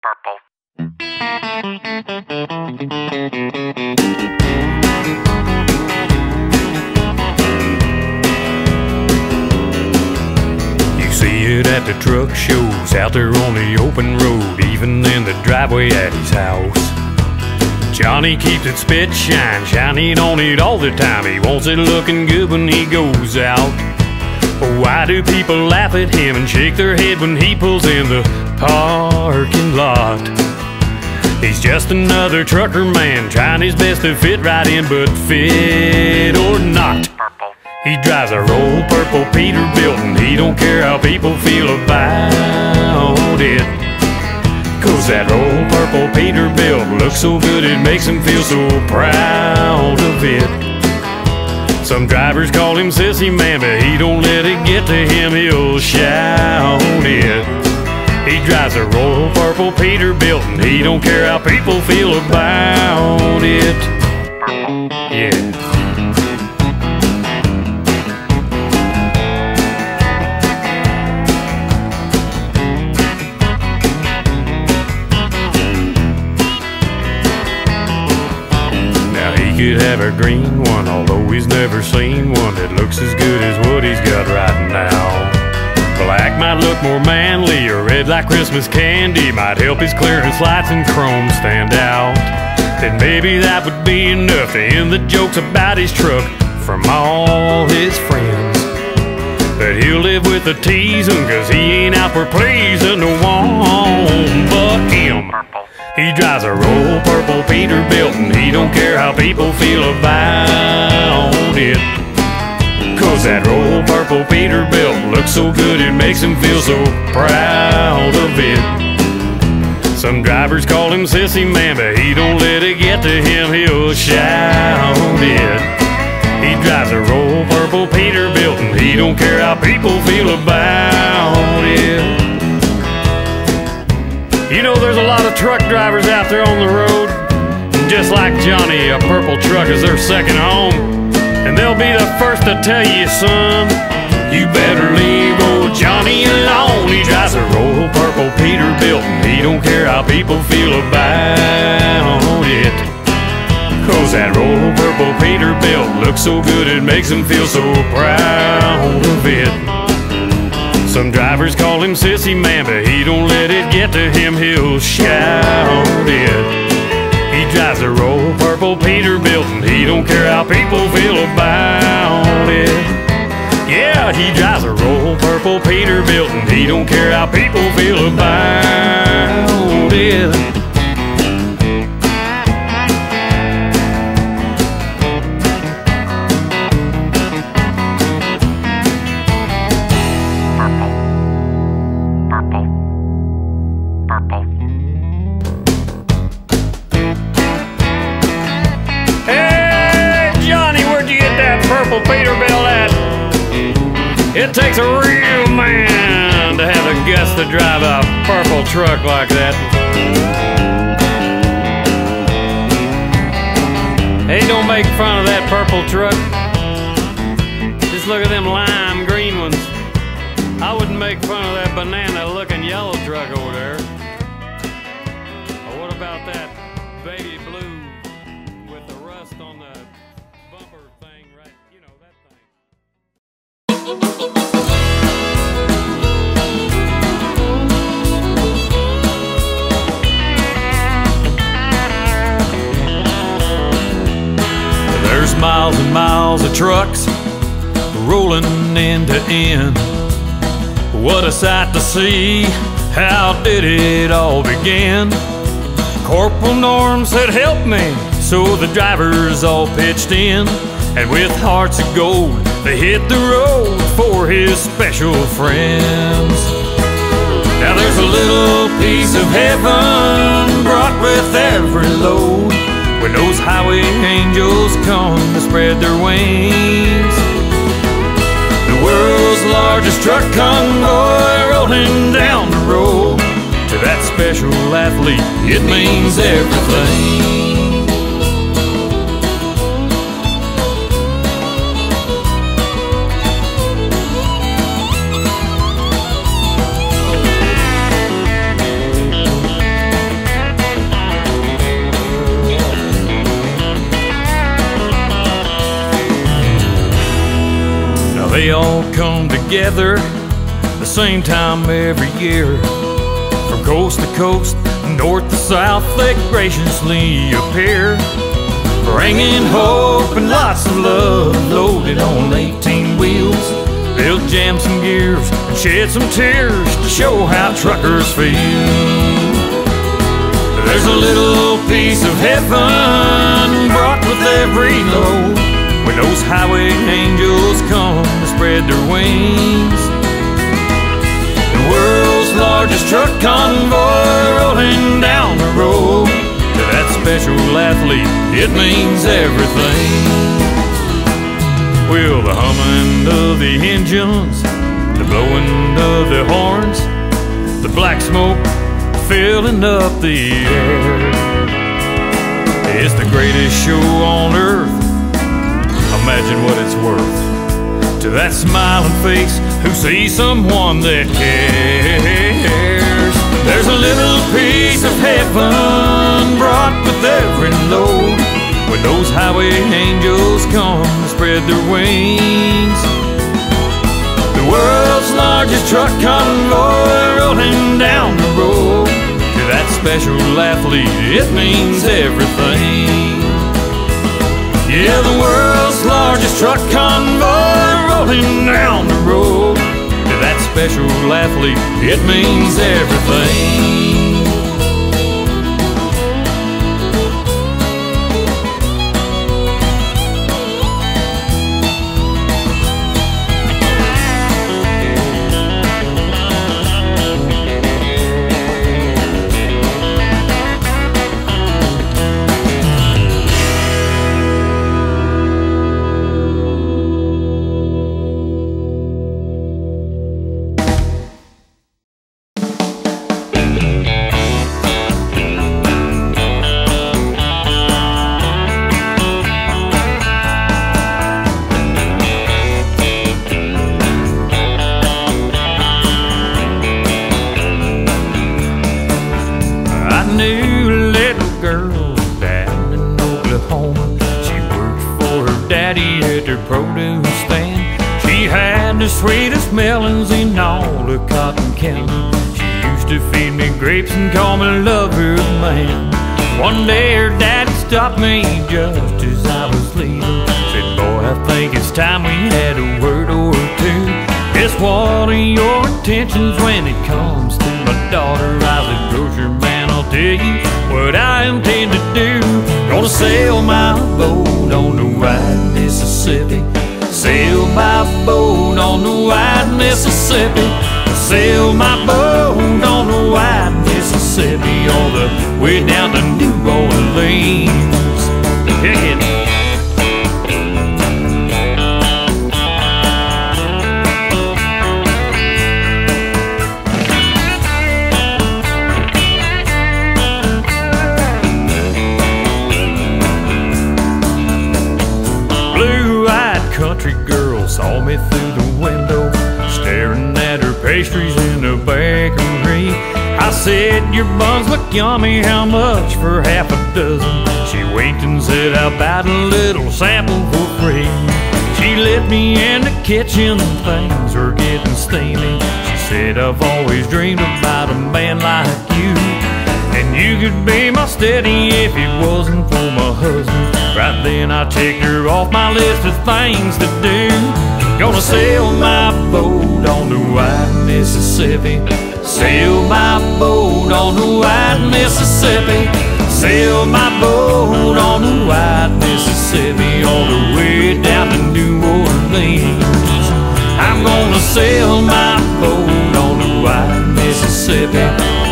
Purple. You see it at the truck shows, out there on the open road, even in the driveway at his house. Johnny keeps it spit shine, shining on it all the time. He wants it looking good when he goes out. Why do people laugh at him and shake their head when he pulls in the parking lot? He's just another trucker man, trying his best to fit right in, but fit or not. Purple. He drives a old purple Peterbilt, and he don't care how people feel about it. 'Cause that old purple Peterbilt looks so good, it makes him feel so proud of it. Some drivers call him sissy man, but he don't let it get to him, he'll shout it. He drives a royal purple Peterbilt, and he don't care how people feel about it. Yeah. He could have a green one, although he's never seen one that looks as good as what he's got right now. Black might look more manly, or red like Christmas candy might help his clearance lights and chrome stand out. Then maybe that would be enough to end the jokes about his truck from all his friends. But he'll live with the teasing, 'cause he ain't out for pleasing no one but him. He drives a old purple Peterbilt, and he don't care how people feel about it. 'Cause that old purple Peterbilt looks so good, it makes him feel so proud of it. Some drivers call him sissy man, but he don't let it get to him, he'll shout it. He drives a old purple Peterbilt, and he don't care how people feel about it. You know, there's a lot of truck drivers out there on the road, and just like Johnny, a purple truck is their second home. And they'll be the first to tell you, son, you better leave old Johnny alone. He drives a royal purple Peterbilt, and he don't care how people feel about it. 'Cause that royal purple Peterbilt looks so good, it makes him feel so proud of it. Some drivers call him sissy man, but he don't let it get to him, he'll shout it. He drives a royal purple Peterbilt, and he don't care how people feel about it. Yeah, he drives a royal purple Peterbilt, and he don't care how people feel about it. Peterbilt at. It takes a real man to have the guts to drive a purple truck like that. Hey, don't make fun of that purple truck. Just look at them lime green ones. I wouldn't make fun of that banana looking yellow truck over there. Or what about that baby blue with the rust on the bumper thing, right? You know, that thing. There's miles and miles of trucks rolling end to end. What a sight to see, how did it all begin? Corporal Norm said help me, so the drivers all pitched in. And with hearts of gold, they hit the road for his special friends. Now there's a little piece of heaven brought with every load, when those highway angels come to spread their wings. The world's largest truck convoy rolling down the road. To that special athlete, it means everything. They all come together the same time every year. From coast to coast, north to south, they graciously appear, bringing hope and lots of love, loaded on 18 wheels. They'll jam some gears and shed some tears to show how truckers feel. There's a little piece of heaven brought with every load when those highway angels come to spread their wings. The world's largest truck convoy rolling down the road. To that special athlete, it means everything. Well, the humming of the engines, the blowing of the horns, the black smoke filling up the air. It's the greatest show on earth. Imagine what it's worth to that smiling face who sees someone that cares. There's a little piece of heaven brought with every load when those highway angels come to spread their wings. The world's largest truck convoy rolling down the road. To that special athlete, it means everything. Yeah, the world's largest truck convoy rolling down the road. To that special athlete, it means everything. Produce stand. She had the sweetest melons in all of Cotton County. She used to feed me grapes and call me lover man. One day her daddy stopped me just as I was leaving. Said, boy, I think it's time we had a word or two. Just what are your intentions when it comes to my daughter? I was a grocery man, I'll tell you what I intend to do. Gonna sail my boat on the wide Mississippi. Sail my boat on the wide Mississippi. Sail my boat on the wide Mississippi, all the way down to New Orleans. Kick it. Country girl saw me through the window, staring at her pastries in the bakery. I said, your buns look yummy, how much for half a dozen? She winked and said, how about a little sample for free? She let me in the kitchen, things were getting steamy. She said, I've always dreamed about a man like you, and you could be my steady if it wasn't for my husband. Right then I ticked her off my list of things to do. Gonna sail my boat on the wide Mississippi. Sail my boat on the wide Mississippi. Sail my boat on the wide Mississippi, all the way down to New Orleans. I'm gonna sail my boat on the wide Mississippi.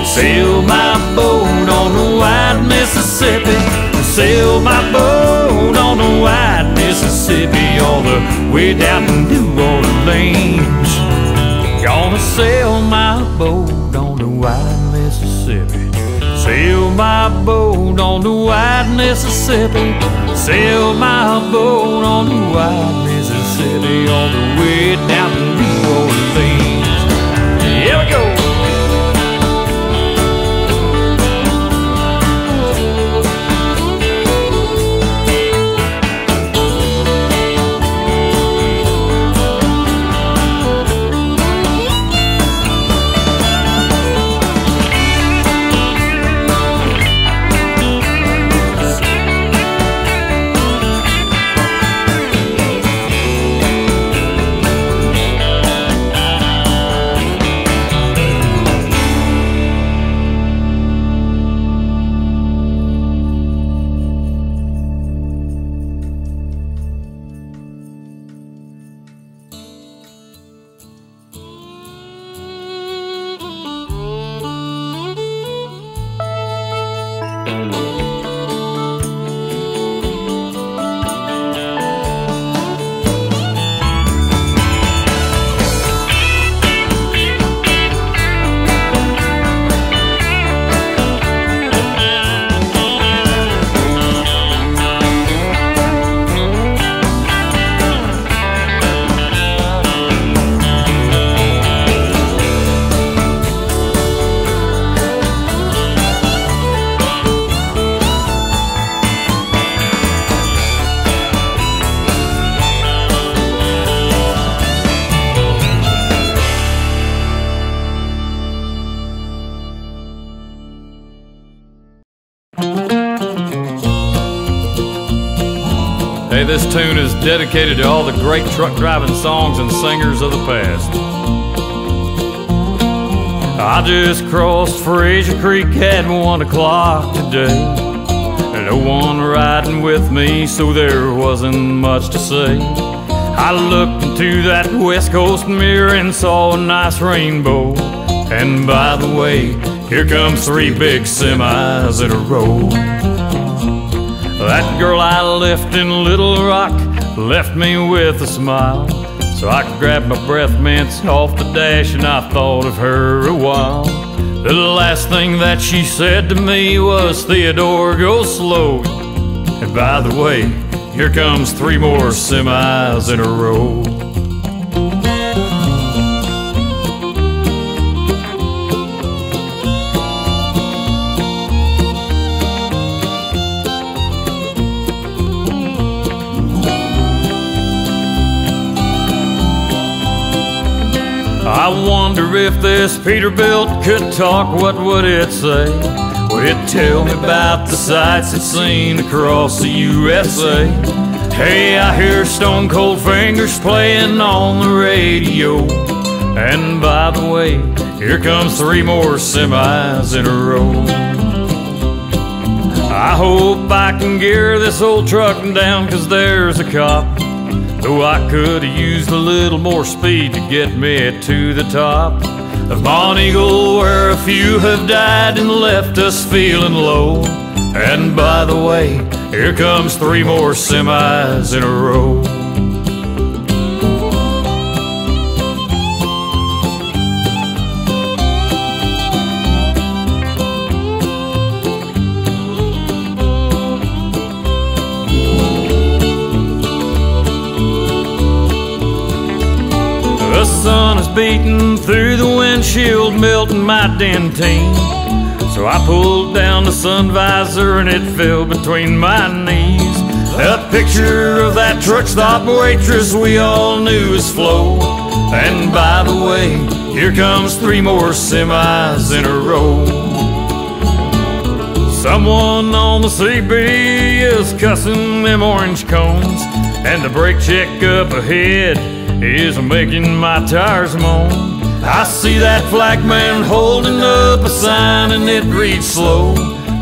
Sail my boat on the wide Mississippi. Sail my boat on the wide Mississippi, all the way down to New Orleans. Gonna sail my boat on the wide Mississippi. Sail my boat on the wide Mississippi. Sail my boat on the wide Mississippi, all the way down to New Orleans. Here we go. this tune is dedicated to all the great truck driving songs and singers of the past. I just crossed Fraser Creek at 1 o'clock today. No one riding with me, so there wasn't much to say. I looked into that West Coast mirror and saw a nice rainbow. And by the way, here comes 3 big semis in a row. That girl I left in Little Rock left me with a smile. So I grabbed my breath mints off the dash and I thought of her a while. The last thing that she said to me was, "Theodore, go slow." And by the way, here comes 3 more semis in a row. I wonder if this Peterbilt could talk, what would it say? Would it tell me about the sights it's seen across the USA? Hey, I hear Stone Cold Fingers playing on the radio. And by the way, here comes 3 more semis in a row. I hope I can gear this old truck down, 'cause there's a cop. Though I could have used a little more speed to get me to the top of Mount Eagle, where a few have died and left us feeling low. And by the way, here comes 3 more semis in a row. The sun is beating through the windshield, melting my dentine. So I pulled down the sun visor and it fell between my knees. A picture of that truck stop waitress we all knew as Flo. And by the way, here comes 3 more semis in a row. Someone on the CB is cussing them orange cones, and the brake check up ahead is making my tires moan. I see that flag man holding up a sign and it reads slow.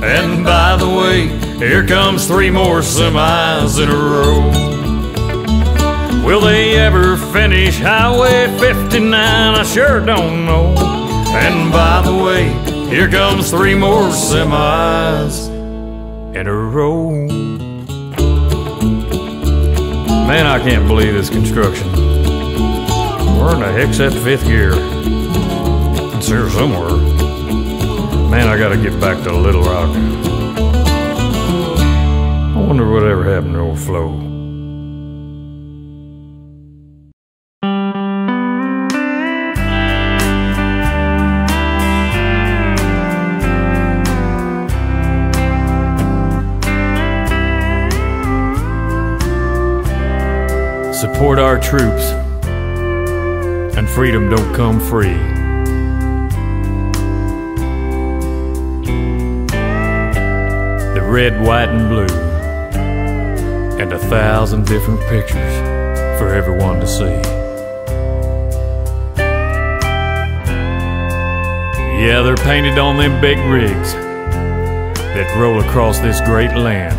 And by the way, here comes 3 more semis in a row. Will they ever finish Highway 59? I sure don't know. And by the way, here comes 3 more semis in a row. Man, I can't believe this construction. Where in the heck's that 5th gear? It's here somewhere. Man, I gotta get back to Little Rock. I wonder whatever happened to old Flo. Support our troops, and freedom don't come free. The red, white, and blue, and 1,000 different pictures for everyone to see. Yeah, they're painted on them big rigs that roll across this great land.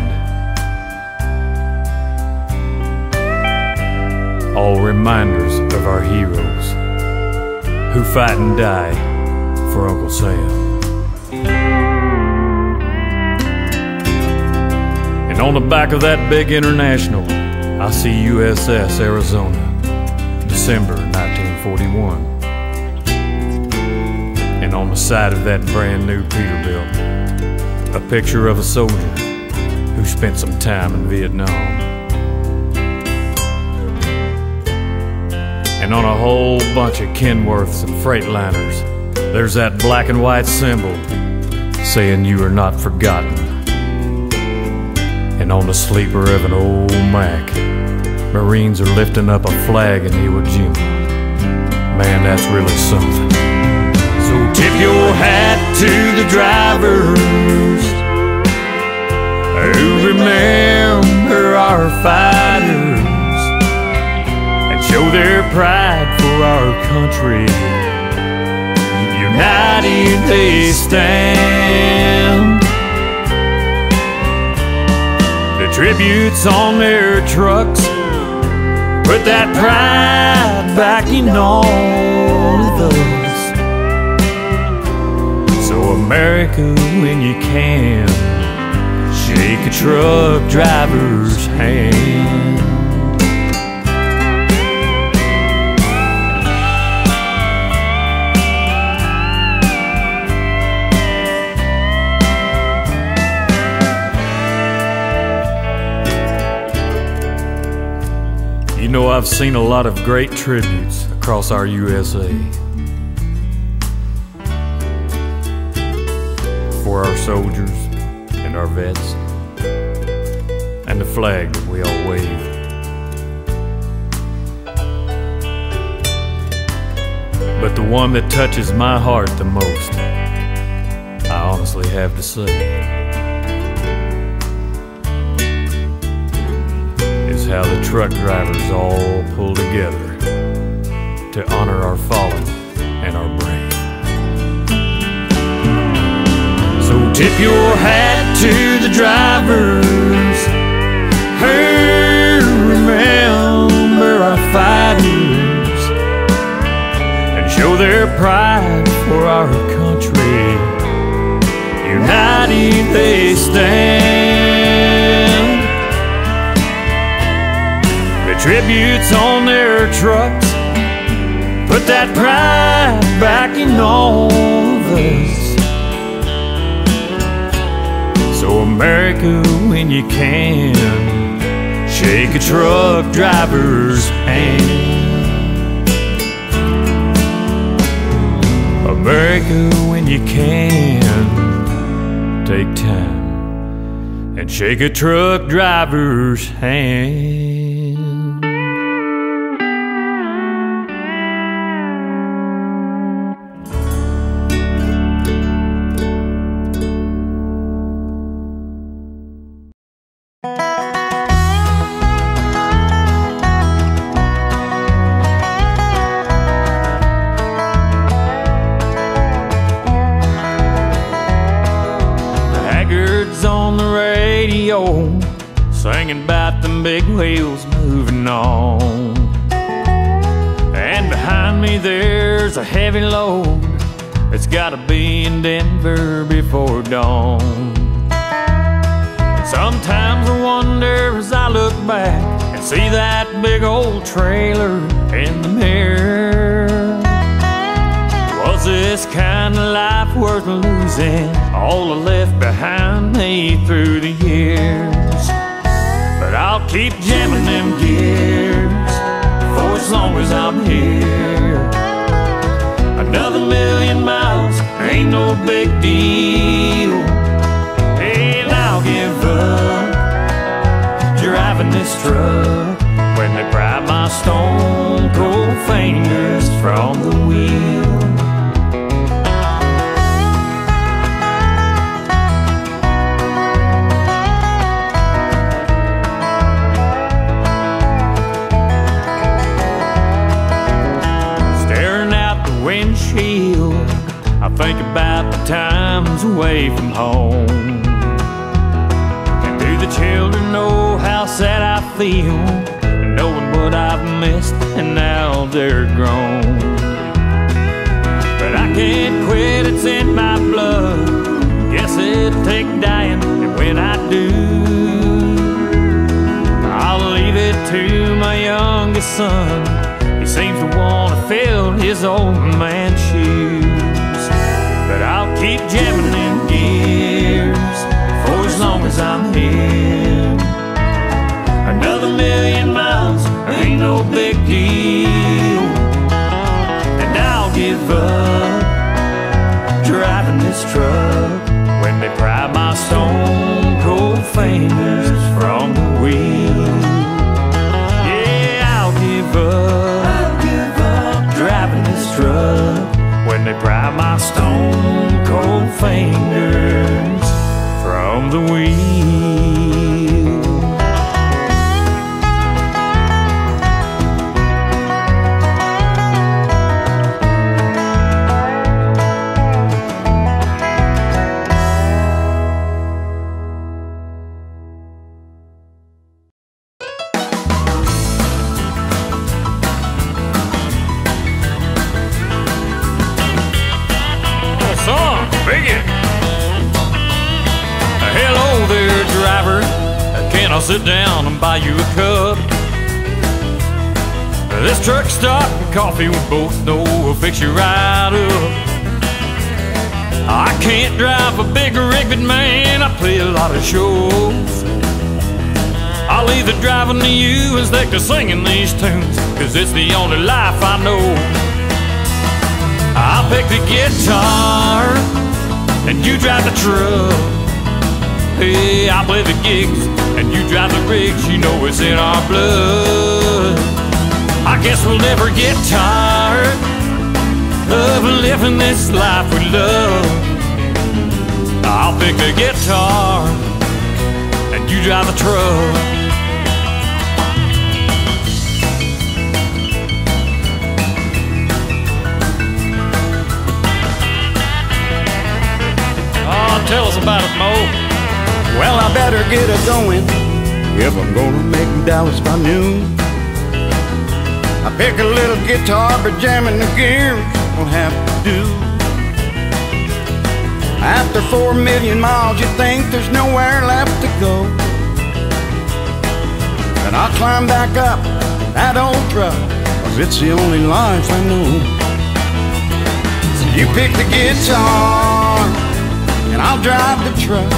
All reminders of our heroes who fight and die for Uncle Sam. And on the back of that big International, I see USS Arizona, December 1941. And on the side of that brand new Peterbilt, a picture of a soldier who spent some time in Vietnam. And on a whole bunch of Kenworths and Freightliners, there's that black and white symbol saying you are not forgotten. And on the sleeper of an old Mack, Marines are lifting up a flag in Iwo Jima. Man, that's really something. So tip your hat to the drivers who remember our fighters and show their pride for our country. United they stand. The tributes on their trucks put that pride back in all of us. So America, when you can, shake a truck driver's hand. You know, I've seen a lot of great tributes across our USA for our soldiers and our vets and the flag that we all wave. But the one that touches my heart the most, I honestly have to say, how the truck drivers all pull together to honor our fallen and our brave. So tip your hat to the drivers who remember our fighters and show their pride for our country. United they stand. Tributes on their trucks put that pride back in all of us. So America, when you can, shake a truck driver's hand. America, when you can, take time and shake a truck driver's hand. On the radio, singing about them big wheels moving on. And behind me there's a heavy load that's gotta be in Denver before dawn. And sometimes I wonder as I look back and see that big old trailer in the mirror, was this kind of life worth losing? All I left behind me through the years. But I'll keep jamming them gears for as long as I'm here. Another 1,000,000 miles ain't no big deal, and I'll give up driving this truck when they pry my stone cold fingers from the wheel. Windshield, I think about the times away from home. And do the children know how sad I feel, knowing what I've missed and now they're grown? But I can't quit, it's in my blood. Guess it'll take dying, and when I do, I'll leave it to my youngest son. He seems to want to fill his old man's shoes. But I'll keep jamming them gears for as long as I'm here. Another 1,000,000 miles ain't no big deal, and I'll give up driving this truck when they pry my stone cold fingers from the wheel. Yeah, I'll give up driving this truck when they pry my stone cold fingers from the wheel. and I'll sit down and buy you a cup. This truck stop and coffee we both know will fix you right up. I can't drive a big rig, but man, I play a lot of shows. I'll either drive them to you and stick to singing these tunes, 'cause it's the only life I know. I'll pick the guitar and you drive the truck. Hey, I'll play the gigs and you drive the rigs. You know it's in our blood. I guess we'll never get tired of living this life we love. I'll pick the guitar and you drive the truck. Oh, tell us about it, Mo. Well, I better get it going if I'm gonna make Dallas by noon. I pick a little guitar, but jamming the gears will have to do. After 4 million miles, you think there's nowhere left to go. And I'll climb back up that old truck, 'cause it's the only life I know. So you pick the guitar, and I'll drive the truck.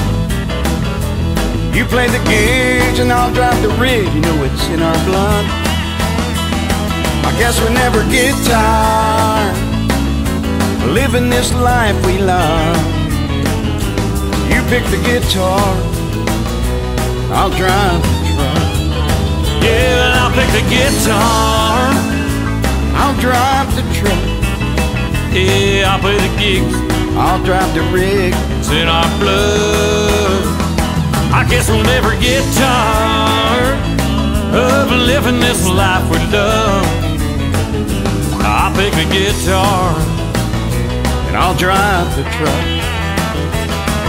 You play the gigs, and I'll drive the rig. You know it's in our blood. I guess we never get tired of living this life we love. You pick the guitar, I'll drive the truck. Yeah, I'll pick the guitar, I'll drive the truck. yeah, I'll play the gigs, I'll drive the rig. it's in our blood. I guess we'll never get tired of living this life we love. I'll pick the guitar And I'll drive the truck.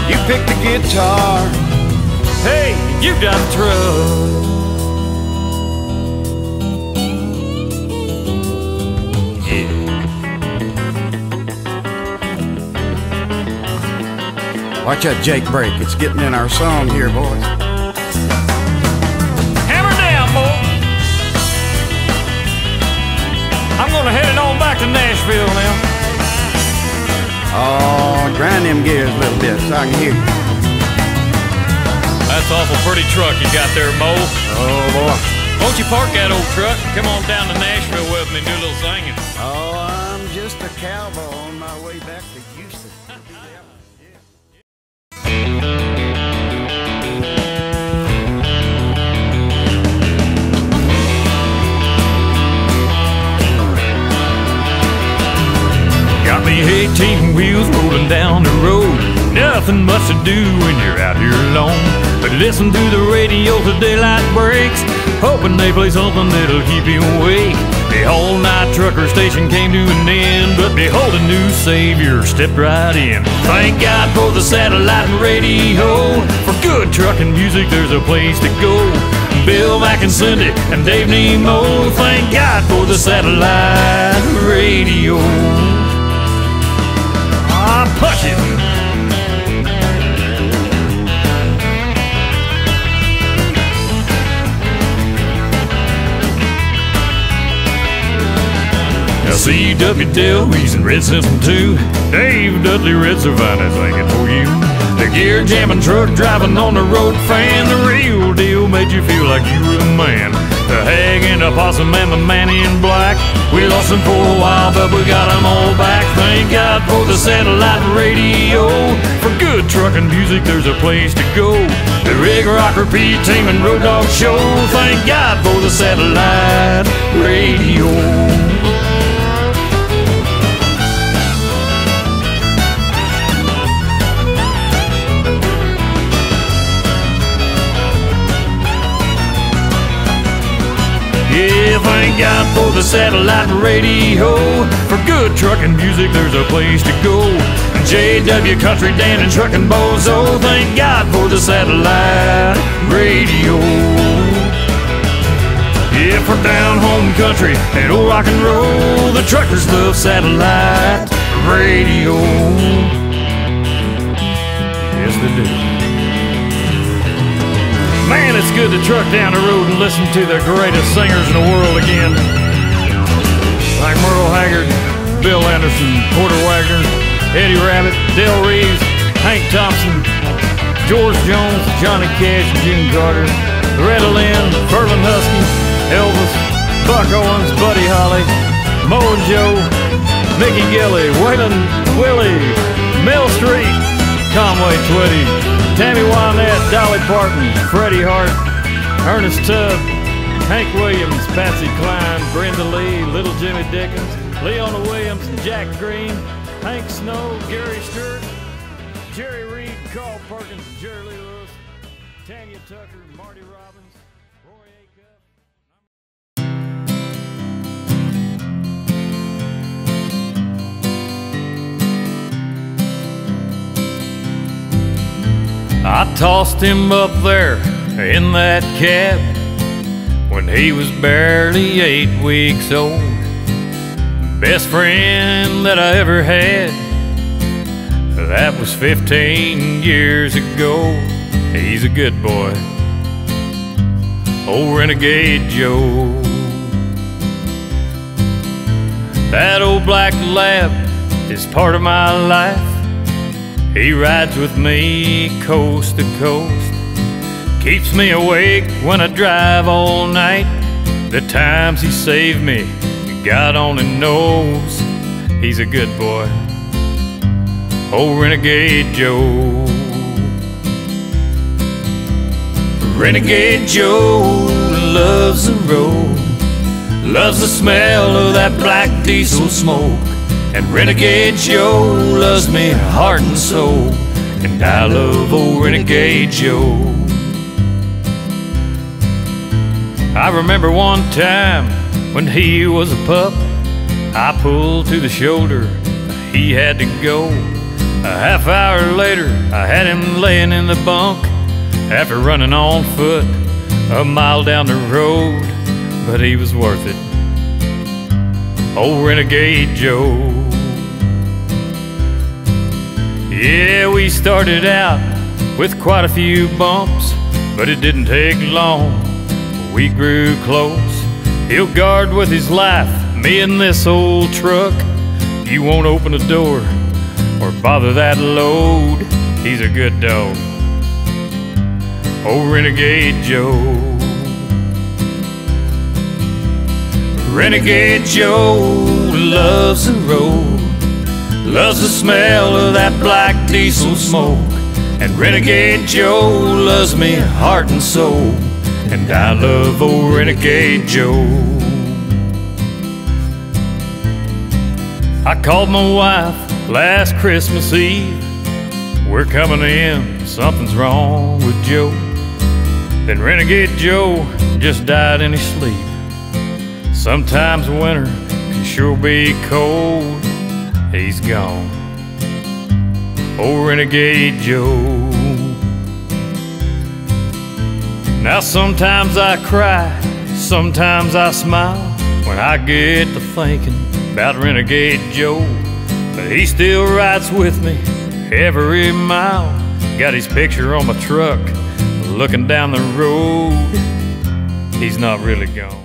You pick the guitar, hey, you drive the truck. watch that Jake break. It's getting in our song here, boys. Hammer down, boy. I'm gonna head it on back to Nashville now. Oh, grind them gears a little bit so I can hear you. That's awful pretty truck you got there, Mo. Oh, boy. Won't you park that old truck and come on down to Nashville with me and do a little singing? Oh, I'm just a cowboy on my way back to Houston. Got me 18 wheels rolling down the road. Nothing much to do when you're out here alone, but listen to the radio till daylight breaks, hoping they play something that'll keep you awake. The all-night trucker station came to an end, but behold, a new savior stepped right in. Thank God for the satellite and radio. For good trucking music, there's a place to go. Bill, Mac, and Cindy, and Dave Nemo. Thank God for the satellite radio. Push it. Now C.W. Dewey's in Red System 2. Dave Dudley Red Savannah singing for you. The gear jamming, truck driving on the road fan. The real deal made you feel like you were the man. The hag and the possum and the man in black. We lost them for a while, but we got them all back. Thank God for the satellite radio. For good trucking music, there's a place to go. The Rig Rocker Pete Team and Road Dog Show. Thank God for the satellite radio. Yeah, thank God for the satellite radio. For good trucking music, there's a place to go. JW Country Dan and Truckin' Bozo. Thank God for the satellite radio. Yeah, for down home country and old rock and roll, the truckers love satellite radio. Yes, they do. Man, it's good to truck down the road and listen to the greatest singers in the world again. Like Merle Haggard, Bill Anderson, Porter Wagner, Eddie Rabbitt, Del Reeves, Hank Thompson, George Jones, Johnny Cash, and June Carter, Loretta Lynn, Fervent Husky, Elvis, Buck Owens, Buddy Holly, Mo and Joe, Mickey Gilley, Waylon Willie, Mel Street, Conway Twitty, Tammy Wynette, Dolly Parton, Freddie Hart, Ernest Tubb, Hank Williams, Patsy Cline, Brenda Lee, Little Jimmy Dickens, Leona Williams, and Jack Green, Hank Snow, Gary Stewart, Jerry Reed, Carl Perkins, Jerry Lee Lewis, Tanya Tucker, Marty Robbins, Roy Acuff. I tossed him up there in that cab when he was barely 8 weeks old. Best friend that I ever had, that was 15 years ago. He's a good boy, old Renegade Joe. That old black lab is part of my life. He rides with me coast to coast, keeps me awake when I drive all night. The times he saved me, God only knows. He's a good boy, old Renegade Joe. Renegade Joe loves the road, loves the smell of that black diesel smoke. And Renegade Joe loves me heart and soul, and I love old Renegade Joe. I remember one time when he was a pup, I pulled to the shoulder, he had to go. A half hour later, I had him laying in the bunk after running on foot a mile down the road, but he was worth it, old Renegade Joe. Yeah, we started out with quite a few bumps, but it didn't take long, we grew close. He'll guard with his life, me in this old truck. You won't open the door or bother that load. He's a good dog, old Renegade Joe. Renegade Joe loves the road, loves the smell of that black diesel smoke. And Renegade Joe loves me heart and soul, and I love old Renegade Joe. I called my wife last Christmas Eve, we're coming in, something's wrong with Joe. Then Renegade Joe just died in his sleep. Sometimes winter can sure be cold, he's gone, old Renegade Joe. Now sometimes I cry, sometimes I smile when I get to thinking about Renegade Joe. But he still rides with me every mile, got his picture on my truck looking down the road. He's not really gone.